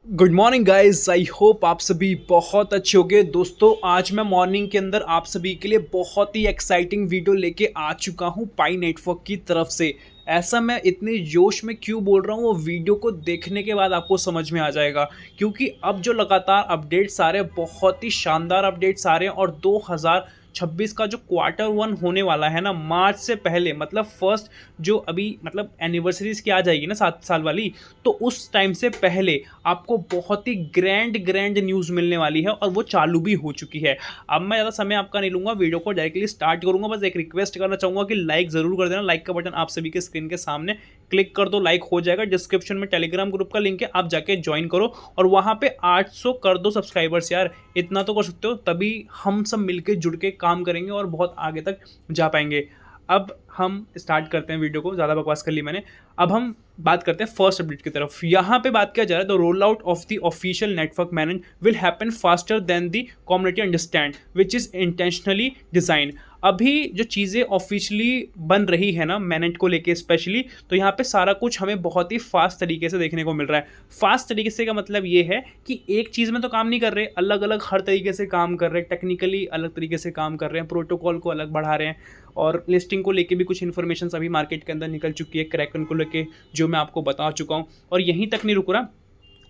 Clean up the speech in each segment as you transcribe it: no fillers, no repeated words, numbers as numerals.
Good morning guys, I hope आप सभी बहुत अच्छे होंगे। दोस्तों, आज मैं मॉर्निंग के अंदर आप सभी के लिए बहुत ही एक्साइटिंग वीडियो लेके आ चुका हूँ पाई नेटवर्क की तरफ से। ऐसा मैं इतने जोश में क्यों बोल रहा हूँ, वो वीडियो को देखने के बाद आपको समझ में आ जाएगा। क्योंकि अब जो लगातार अपडेट्स आ रहे हैं, बहुत ही शानदार अपडेट्स आ रहे हैं। और 2026 का जो क्वार्टर 1 होने वाला है ना, मार्च से पहले, मतलब फर्स्ट जो अभी मतलब एनिवर्सरीज की आ जाएगी ना 7 साल वाली, तो उस टाइम से पहले आपको बहुत ही ग्रैंड ग्रैंड न्यूज़ मिलने वाली है और वो चालू भी हो चुकी है। अब मैं ज़्यादा समय आपका नहीं लूँगा, वीडियो को डायरेक्टली स्टार्ट करूँगा। बस एक रिक्वेस्ट करना चाहूँगा कि लाइक ज़रूर कर देना। लाइक का बटन आप सभी के स्क्रीन के सामने क्लिक कर दो, लाइक हो जाएगा। डिस्क्रिप्शन में टेलीग्राम ग्रुप का लिंक है, आप जाके ज्वाइन करो और वहाँ पे 800 कर दो सब्सक्राइबर्स। यार इतना तो कर सकते हो, तभी हम सब मिलके जुड़ के काम करेंगे और बहुत आगे तक जा पाएंगे। अब हम स्टार्ट करते हैं वीडियो को, ज़्यादा बकवास कर ली मैंने। अब हम बात करते हैं फर्स्ट अपडेट की तरफ। यहाँ पे बात किया जा रहा है, the roll out of the official network manage will happen faster than the community understand which is intentionally design. अभी जो चीज़ें ऑफिशियली बन रही है ना मैनेज को लेके स्पेशली, तो यहाँ पे सारा कुछ हमें बहुत ही फास्ट तरीके से देखने को मिल रहा है। फास्ट तरीके से का मतलब ये है कि एक चीज़ में तो काम नहीं कर रहे, अलग अलग हर तरीके से काम कर रहे हैं, टेक्निकली अलग तरीके से काम कर रहे हैं, प्रोटोकॉल को अलग बढ़ा रहे हैं। और लिस्टिंग को लेके भी कुछ इन्फॉर्मेशन अभी मार्केट के अंदर निकल चुकी है, क्रैकन को लेके, जो मैं आपको बता चुका हूँ। और यहीं तक नहीं रुक रहा,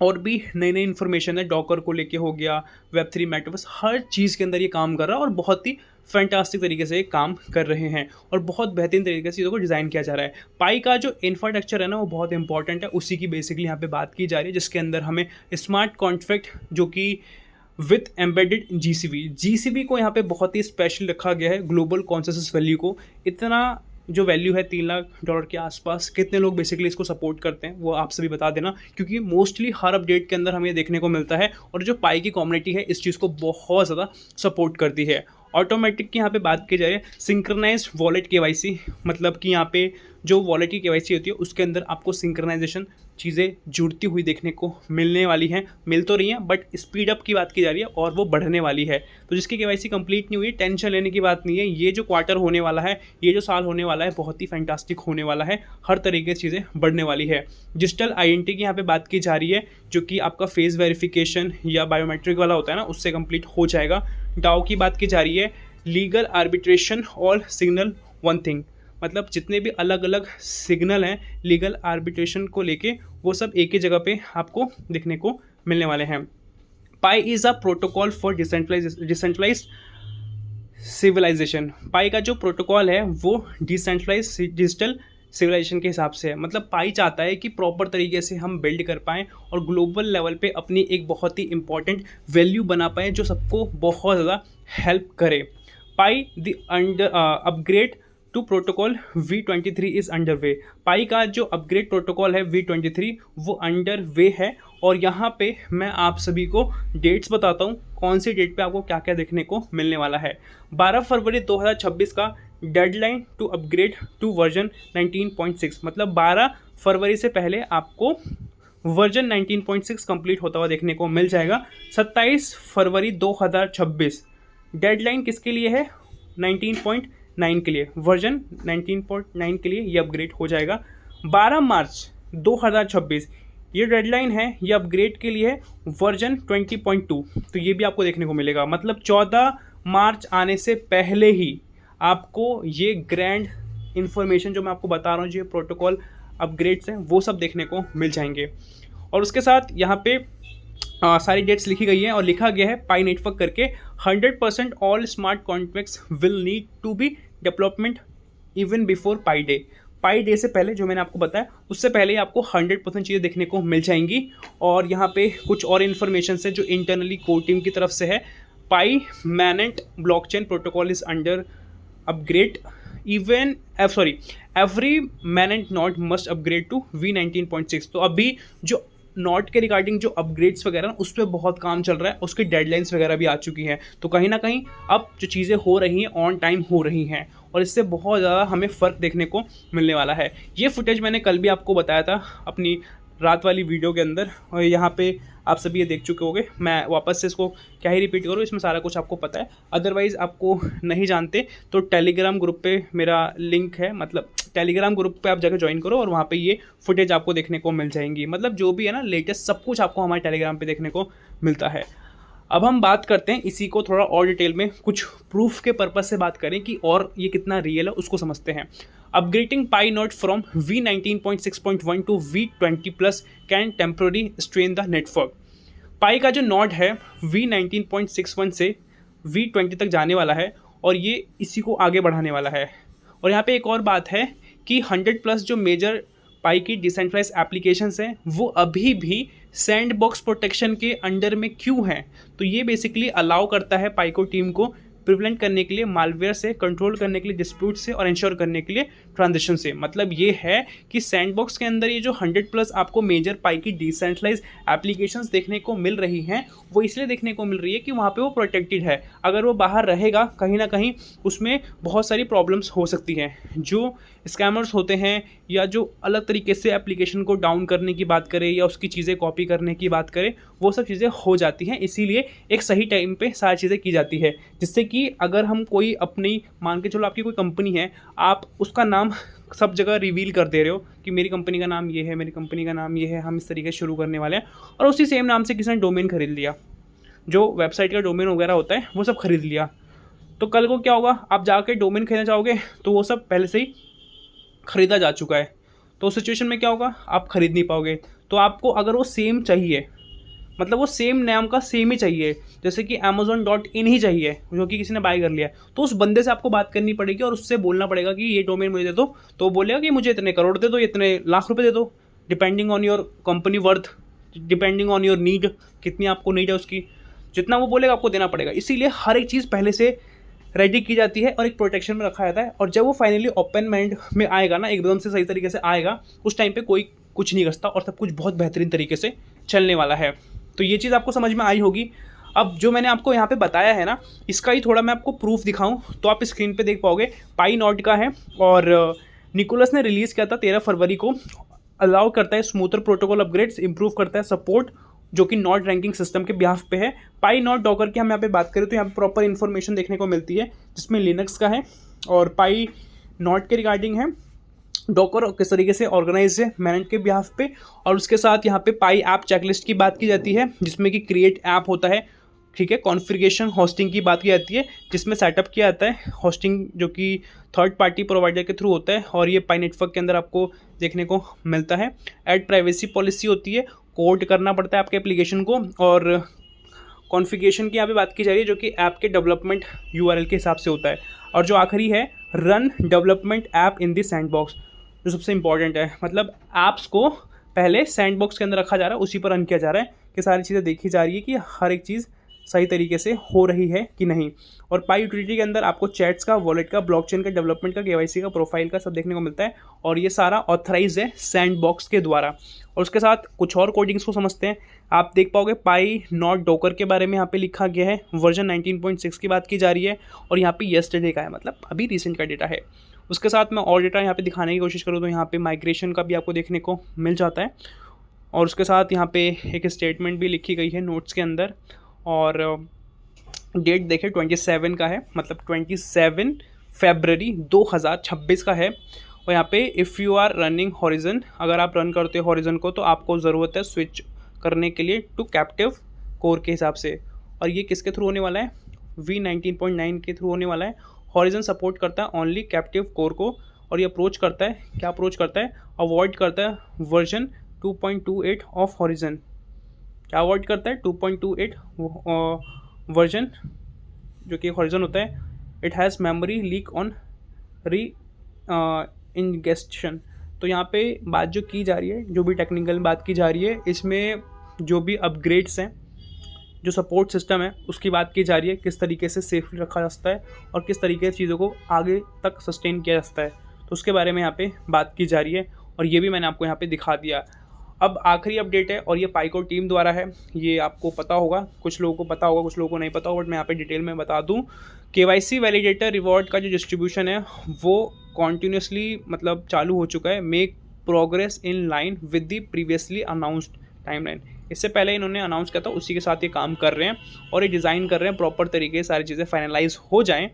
और भी नई नई इन्फॉर्मेशन है, डॉकर को लेके हो गया, वेब3 मेटावर्स, हर चीज़ के अंदर ये काम कर रहा है और बहुत ही फैंटास्टिक तरीके से काम कर रहे हैं और बहुत बेहतरीन तरीके से चीज़ों को डिज़ाइन किया जा रहा है। पाई का जो इंफ्रास्ट्रक्चर है ना, वो बहुत इंपॉर्टेंट है, उसी की बेसिकली यहाँ पे बात की जा रही है, जिसके अंदर हमें स्मार्ट कॉन्ट्रैक्ट जो कि विथ एम्बेडेड जीसीबी को यहाँ पे बहुत ही स्पेशल रखा गया है। ग्लोबल कॉन्सेंसस वैल्यू को, इतना जो वैल्यू है $3 लाख के आसपास, कितने लोग बेसिकली इसको सपोर्ट करते हैं वो आप सभी बता देना, क्योंकि मोस्टली हर अपडेट के अंदर हमें देखने को मिलता है। और जो पाई की कम्युनिटी है इस चीज़ को बहुत ज़्यादा सपोर्ट करती है। ऑटोमेटिक की यहाँ पे बात की जाए, सिंक्रोनाइज्ड वॉलेट केवाईसी, मतलब कि यहाँ पे जो वॉलेट की केवाईसी होती है उसके अंदर आपको सिंक्रोनाइजेशन चीज़ें जुड़ती हुई देखने को मिलने वाली हैं, मिल तो रही हैं, बट स्पीड अप की बात की जा रही है और वो बढ़ने वाली है। तो जिसकी केवाईसी कंप्लीट नहीं हुई, टेंशन लेने की बात नहीं है। ये जो क्वार्टर होने वाला है, ये जो साल होने वाला है, बहुत ही फैंटास्टिक होने वाला है, हर तरीके से चीज़ें बढ़ने वाली है। डिजिटल आइडेंटिटी की यहाँ पे बात की जा रही है, जो कि आपका फेस वेरिफिकेशन या बायोमेट्रिक वाला होता है ना, उससे कंप्लीट हो जाएगा। डाओ की बात की जा रही है, legal arbitration all signal one thing, मतलब जितने भी अलग अलग सिग्नल हैं लीगल आर्बिट्रेशन को लेके, वो सब एक ही जगह पे आपको देखने को मिलने वाले हैं। Pi is a protocol for decentralized civilization. Pi का जो प्रोटोकॉल है वो डिसेंट्रलाइज डिजिटल सिविलाइजेशन के हिसाब से है। मतलब पाई चाहता है कि प्रॉपर तरीके से हम बिल्ड कर पाएँ और ग्लोबल लेवल पे अपनी एक बहुत ही इंपॉर्टेंट वैल्यू बना पाएँ, जो सबको बहुत ज़्यादा हेल्प करे। Pi the upgrade to protocol V23 is under way. Pi का जो अपग्रेड प्रोटोकॉल है V23 वो अंडर वे है। और यहाँ पे मैं आप सभी को डेट्स बताता हूँ, कौन सी डेट पे आपको क्या क्या देखने को मिलने वाला है। 12 फरवरी 2026 का deadline to upgrade to version 19.6, मतलब 12 फरवरी से पहले आपको वर्जन 19.6 कंप्लीट होता हुआ देखने को मिल जाएगा। 27 फरवरी 2026 डेडलाइन किसके लिए है? 19.9 के लिए, वर्जन 19.9 के लिए ये अपग्रेड हो जाएगा। 12 मार्च 2026 ये डेडलाइन है, ये अपग्रेड के लिए है, वर्जन 20.2, तो ये भी आपको देखने को मिलेगा। मतलब 14 मार्च आने से पहले ही आपको ये ग्रैंड इन्फॉर्मेशन जो मैं आपको बता रहा हूँ, जो प्रोटोकॉल अपग्रेड्स हैं, वो सब देखने को मिल जाएंगे। और उसके साथ यहाँ पे सारी डेट्स लिखी गई हैं और लिखा गया है पाई नेटवर्क करके, 100% all smart contracts will need to be development even before Pi day. Pi day से पहले, जो मैंने आपको बताया, उससे पहले ही आपको 100% चीज़ें देखने को मिल जाएंगी। और यहाँ पे कुछ और इन्फॉर्मेशन है जो इंटरनली कोर टीम की तरफ से है। Pi mainnet blockchain protocol is under upgrade even every mainnet node must upgrade to V19.6। तो अभी जो नॉट के रिगार्डिंग जो अपग्रेड्स वगैरह उस पर बहुत काम चल रहा है, उसकी डेडलाइंस वगैरह भी आ चुकी हैं। तो कहीं ना कहीं अब जो चीज़ें हो रही हैं ऑन टाइम हो रही हैं और इससे बहुत ज़्यादा हमें फ़र्क देखने को मिलने वाला है। ये फुटेज मैंने कल भी आपको बताया था अपनी रात वाली वीडियो के अंदर, और यहाँ पे आप सभी ये देख चुके होंगे। मैं वापस से इसको क्या ही रिपीट करूँ, इसमें सारा कुछ आपको पता है। अदरवाइज़ आपको नहीं जानते तो टेलीग्राम ग्रुप पे मेरा लिंक है, मतलब टेलीग्राम ग्रुप पे आप जाकर ज्वाइन करो और वहाँ पे ये फुटेज आपको देखने को मिल जाएंगी। मतलब जो भी है ना लेटेस्ट सब कुछ आपको हमारे टेलीग्राम पे देखने को मिलता है। अब हम बात करते हैं इसी को थोड़ा और डिटेल में, कुछ प्रूफ के पर्पज से बात करें कि और ये कितना रियल है उसको समझते हैं। Upgrading Pi node from V19.6.1 to V20+ can temporary strain the network. Pi का जो नॉट है V19.61 से V20 तक जाने वाला है और ये इसी को आगे बढ़ाने वाला है। और यहाँ पे एक और बात है कि 100+ जो मेजर पाई की डिसेंट्रलाइज एप्लीकेशंस हैं वो अभी भी सैंडबॉक्स प्रोटेक्शन के अंडर में क्यों हैं। तो ये बेसिकली अलाउ करता है पाई को टीम को प्रिवेंट करने के लिए, मालवेयर से कंट्रोल करने के लिए, डिस्प्यूट से और इंश्योर करने के लिए ट्रांजिशन से। मतलब ये है कि सैंडबॉक्स के अंदर ये जो 100+ आपको मेजर पाई की डिसेंट्रलाइज एप्लीकेशंस देखने को मिल रही हैं वो इसलिए देखने को मिल रही है कि वहाँ पे वो प्रोटेक्टेड है। अगर वो बाहर रहेगा कहीं ना कहीं उसमें बहुत सारी प्रॉब्लम्स हो सकती हैं। जो स्कैमर्स होते हैं या जो अलग तरीके से एप्लीकेशन को डाउन करने की बात करें या उसकी चीज़ें कॉपी करने की बात करें, वो सब चीज़ें हो जाती हैं। इसीलिए एक सही टाइम पे सारी चीज़ें की जाती है, जिससे कि अगर हम कोई अपनी, मान के चलो आपकी कोई कंपनी है, आप उसका नाम सब जगह रिवील कर दे रहे हो कि मेरी कंपनी का नाम ये है, मेरी कंपनी का नाम ये है, हम इस तरीके से शुरू करने वाले हैं, और उसी सेम नाम से किसी ने डोमेन खरीद लिया, जो वेबसाइट का डोमेन वगैरह होता है वो सब खरीद लिया, तो कल को क्या होगा, आप जाके डोमेन खरीदना चाहोगे तो वो सब पहले से ही खरीदा जा चुका है। तो उस सिचुएशन में क्या होगा, आप खरीद नहीं पाओगे। तो आपको अगर वो सेम चाहिए, मतलब वो सेम नाम का सेम ही चाहिए, जैसे कि amazon.in ही चाहिए जो कि किसी ने बाय कर लिया है, तो उस बंदे से आपको बात करनी पड़ेगी और उससे बोलना पड़ेगा कि ये डोमेन मुझे दे दो। तो वो बोलेगा कि मुझे इतने करोड़ दे दो, इतने लाख रुपए दे दो, depending on your company worth, depending on your need, कितनी आपको नीड है उसकी, जितना वो बोलेगा आपको देना पड़ेगा। इसीलिए हर एक चीज़ पहले से रेडी की जाती है और एक प्रोटेक्शन में रखा जाता है। और जब वो फाइनली ओपन माइंड में आएगा ना, एकदम से सही तरीके से आएगा, उस टाइम पे कोई कुछ नहीं करता और सब कुछ बहुत बेहतरीन तरीके से चलने वाला है। तो ये चीज़ आपको समझ में आई होगी। अब जो मैंने आपको यहाँ पे बताया है ना, इसका ही थोड़ा मैं आपको प्रूफ दिखाऊं तो आप स्क्रीन पे देख पाओगे। पाई नॉट का है और निकोलस ने रिलीज़ किया था 13 फरवरी को। अलाउ करता है स्मूथर प्रोटोकॉल अपग्रेड्स, इंप्रूव करता है सपोर्ट जो कि नॉट रैंकिंग सिस्टम के बिहाफ पे है। पाई नॉट डॉकर की हम यहाँ पे बात करें तो यहाँ पे प्रॉपर इन्फॉर्मेशन देखने को मिलती है, जिसमें लिनक्स का है और पाई नॉट के रिगार्डिंग है, डॉकर किस तरीके से ऑर्गेनाइज है मैनेज के बिहाफ पे। और उसके साथ यहाँ पे पाई ऐप चेकलिस्ट की बात की जाती है, जिसमें कि क्रिएट ऐप होता है, ठीक है। कॉन्फ़िगरेशन होस्टिंग की बात की जाती है, जिसमें सेटअप किया जाता है होस्टिंग जो कि थर्ड पार्टी प्रोवाइडर के थ्रू होता है और ये पाई नेटवर्क के अंदर आपको देखने को मिलता है। ऐड प्राइवेसी पॉलिसी होती है, कोड करना पड़ता है आपके एप्लीकेशन को। और कॉन्फ़िगरेशन की यहाँ पे बात की जा रही है जो कि ऐप के डेवलपमेंट URL के हिसाब से होता है। और जो आखिरी है, run development app in the sandbox, जो सबसे इंपॉर्टेंट है। मतलब ऐप्स को पहले सैंडबॉक्स के अंदर रखा जा रहा है, उसी पर रन किया जा रहा है कि सारी चीज़ें देखी जा रही है कि हर एक चीज़ सही तरीके से हो रही है कि नहीं। और पाई यूटिलिटी के अंदर आपको चैट्स का, वॉलेट का, ब्लॉकचेन का, डेवलपमेंट का, KYC का, प्रोफाइल का सब देखने को मिलता है और ये सारा ऑथराइज है सैंडबॉक्स के द्वारा। और उसके साथ कुछ और कोडिंग्स को समझते हैं। आप देख पाओगे पाई नॉट डॉकर के बारे में यहाँ पे लिखा गया है, वर्जन 19.6 की बात की जा रही है और यहाँ पे येस्टरडे का है, मतलब अभी रिसेंट का डेटा है। उसके साथ मैं और डेटा यहाँ पे दिखाने की कोशिश करूँ तो यहाँ पे माइग्रेशन का भी आपको देखने को मिल जाता है। और उसके साथ यहाँ पे एक स्टेटमेंट भी लिखी गई है नोट्स के अंदर और डेट देखें 27 का है, मतलब 27 फरवरी 2026 का है। और यहाँ पे if you are running Horizon, अगर आप रन करते हो हॉरिजन को तो आपको ज़रूरत है स्विच करने के लिए टू कैप्टिव कोर के हिसाब से। और ये किसके थ्रू होने वाला है, V19.9 के थ्रू होने वाला है। हॉरिजन सपोर्ट करता है ओनली कैप्टिव कोर को और ये अप्रोच करता है, क्या अप्रोच करता है, अवॉइड करता है वर्जन 2.28 ऑफ हॉरिजन। क्या अवॉइड करता है, 2.28 वर्जन जो कि हॉरिजन होता है। It has memory leak on reingestion. तो यहाँ पे बात जो की जा रही है, जो भी टेक्निकल बात की जा रही है, इसमें जो भी अपग्रेड्स हैं, जो सपोर्ट सिस्टम है उसकी बात की जा रही है, किस तरीके से सेफली रखा जा सकता है और किस तरीके से चीज़ों को आगे तक सस्टेन किया जा सकता है, तो उसके बारे में यहाँ पे बात की जा रही है और ये भी मैंने आपको यहाँ पे दिखा दिया। अब आखिरी अपडेट है और ये पाइको टीम द्वारा है, ये आपको पता होगा, कुछ लोगों को पता होगा, कुछ लोगों को नहीं पता होगा, बट मैं यहाँ पे डिटेल में बता दूँ। KYC वैलिडेटर रिवॉर्ड का जो डिस्ट्रीब्यूशन है वो कॉन्टीन्यूसली मतलब चालू हो चुका है। Make progress in line with the previously announced timeline. इससे पहले इन्होंने अनाउंस किया था, उसी के साथ ये काम कर रहे हैं और ये डिज़ाइन कर रहे हैं प्रॉपर तरीके से सारी चीज़ें फाइनलाइज हो जाएँ।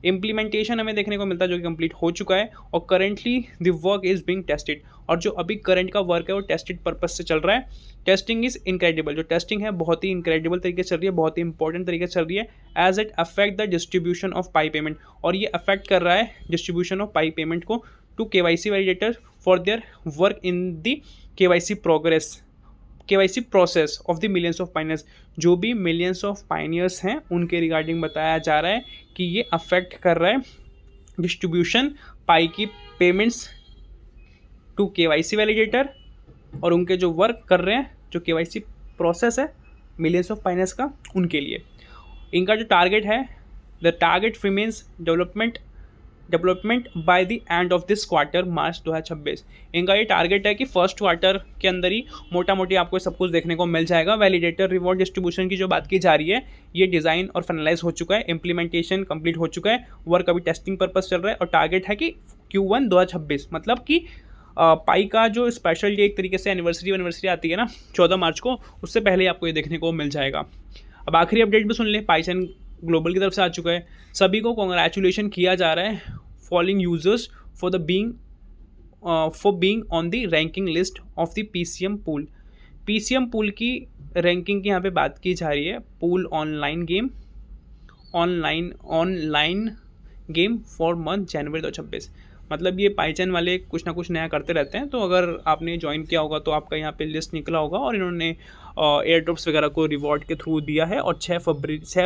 इम्प्लीमेंटेशन हमें देखने को मिलता है जो कि कंप्लीट हो चुका है, और currently the work is being tested, और जो अभी करंट का वर्क है वो टेस्टेड पर्पस से चल रहा है। टेस्टिंग इज इनक्रेडिबल, जो टेस्टिंग है बहुत ही इनक्रेडिबल तरीके से चल रही है, बहुत ही इंपॉर्टेंट तरीके से चल रही है, as it affect the distribution of Pi payment, और ये अफेक्ट कर रहा है डिस्ट्रीब्यूशन ऑफ पाई पेमेंट को to KYC validator for their work in the KYC process of the millions of pioneers. जो भी मिलियंस ऑफ पाइनियर्स हैं उनके रिगार्डिंग बताया जा रहा है कि ये अफेक्ट कर रहा है डिस्ट्रीब्यूशन पाई की पेमेंट्स टू KYC वैलिडेटर, और उनके जो वर्क कर रहे हैं जो KYC प्रोसेस है मिलियंस ऑफ पाइनियर्स का, उनके लिए। इनका जो टारगेट है, the target remains development by the end of this quarter March 2026। इनका ये टारगेट है कि फर्स्ट क्वार्टर के अंदर ही मोटा मोटी आपको सब कुछ देखने को मिल जाएगा। वैलिडेटर रिवॉर्ड डिस्ट्रीब्यूशन की जो बात की जा रही है, ये डिज़ाइन और फाइनलाइज हो चुका है, इम्प्लीमेंटेशन कंप्लीट हो चुका है, वर्क अभी टेस्टिंग पर्पस चल रहा है, और टारगेट है कि Q1 2026, मतलब कि पाई का जो स्पेशल डे एक तरीके से एनिवर्सरी आती है ना 14 मार्च को, उससे पहले आपको ये देखने को मिल जाएगा। अब आखिरी अपडेट भी सुन लें, पाइचेन ग्लोबल की तरफ से आ चुका है। सभी को कॉन्ग्रेचुलेशन किया जा रहा है following users for being on the ranking list of the PCM pool. PCM pool की रैंकिंग की यहाँ पे बात की जा रही है, pool online game for month January 2026। मतलब ये पाइचेन वाले कुछ ना कुछ नया करते रहते हैं, तो अगर आपने ज्वाइन किया होगा तो आपका यहाँ पे लिस्ट निकला होगा, और इन्होंने एयर ड्रॉप्स वगैरह को रिवॉर्ड के थ्रू दिया है, और 6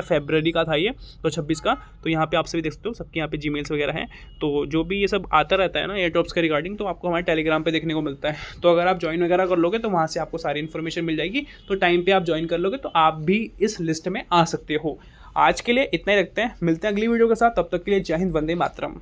फरवरी का था ये 2026 का। तो यहाँ पे आप सभी देख सकते हो, सबके यहाँ पे जीमेल्स वगैरह हैं, तो जो भी ये सब आता रहता है ना एयर ड्रॉप्स के रिगार्डिंग, तो आपको हमारे टेलीग्राम पे देखने को मिलता है। तो अगर आप ज्वाइन वगैरह कर लोगे तो वहाँ से आपको सारी इन्फॉर्मेशन मिल जाएगी, तो टाइम पर आप ज्वाइन कर लोगे तो आप भी इस लिस्ट में आ सकते हो। आज के लिए इतना ही रखते हैं, मिलते हैं अगली वीडियो के साथ, तब तक के लिए जय हिंद, वंदे मातरम।